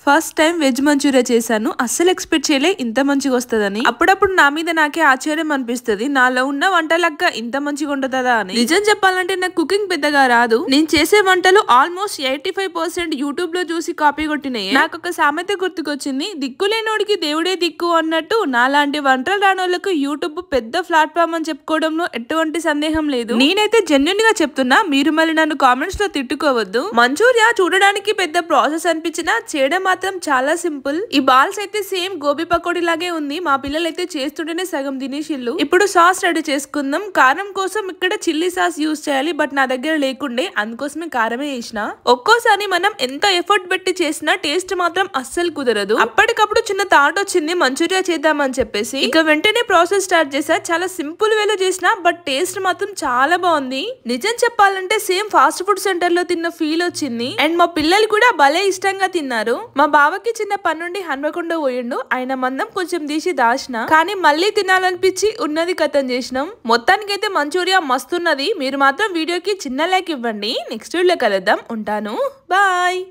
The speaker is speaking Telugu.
ఫస్ట్ టైం వెజ్ మంచూరియా చేశాను. అస్సలు ఎక్స్పెక్ట్ చేయలే ఇంత మంచిగా వస్తుందని. అప్పుడప్పుడు నా మీద నాకే ఆశ్చర్యం అనిపిస్తుంది, నాలో ఉన్న వంటలక్క ఇంత మంచిగా ఉంటుందా అని. నిజం చెప్పాలంటే నాకు కుకింగ్ పెద్దగా రాదు. నేను చేసే వంటలు ఆల్మోస్ట్ 85% యూట్యూబ్ లో చూసి కాపీ కొట్టినాయి. నాకు ఒక సామెత గుర్తుకొచ్చింది, దిక్కులేనోడికి దేవుడే దిక్కు అన్నట్టు. నాలాంటి వంటలు రానోళ్లకు యూట్యూబ్ పెద్ద ప్లాట్ఫామ్ అని చెప్పుకోవడంలో ఎటువంటి సందేహం లేదు. నేనైతే జెన్యున్ గా చెప్తున్నా, మీరు మళ్ళీ నన్ను కామెంట్స్ లో తిట్టుకోవద్దు. మంచూరియా చూడడానికి పెద్ద ప్రాసెస్ అనిపించినా చేయడం మాత్రం చాలా సింపుల్. ఈ బాల్స్ అయితే సేమ్ గోబీ పకోడీ లాగే ఉంది. మా పిల్లలు అయితే చేస్తుంటేనే సగం తినేసిల్లు. ఇప్పుడు సాస్ రెడీ చేసుకుందాం. కారం కోసం ఇక్కడ చిల్లీ సాస్ యూజ్ చేయాలి, బట్ నా దగ్గర లేకుండే, అందుకోసమే కారమే వేసిన. ఒక్కోసారి మనం ఎంత ఎఫర్ట్ పెట్టి చేసినా టేస్ట్ మాత్రం అస్సలు కుదరదు. అప్పటికప్పుడు చిన్న థాట్ వచ్చింది మంచూరియా చేద్దామని చెప్పేసి, ఇక వెంటనే ప్రాసెస్ స్టార్ట్ చేసా. చాలా సింపుల్ వేలో చేసిన, బట్ టేస్ట్ మాత్రం చాలా బాగుంది. నిజం చెప్పాలంటే సేమ్ ఫాస్ట్ ఫుడ్ సెంటర్ లో తిన్న ఫీల్ వచ్చింది. అండ్ మా పిల్లలు కూడా భలే ఇష్టంగా తిన్నారు. మా బావకి చిన్న పనుండి హన్మకొండ పోయిండు. ఆయన మందం కొంచెం తీసి దాచిన, కానీ మళ్ళీ తినాలనిపించి ఉన్నది కథం చేసినాం. మొత్తానికైతే మంచూరియా మస్తున్నది. మీరు మాత్రం వీడియోకి చిన్న లైక్ ఇవ్వండి. నెక్స్ట్ వీడియో కలుద్దాం. ఉంటాను, బాయ్.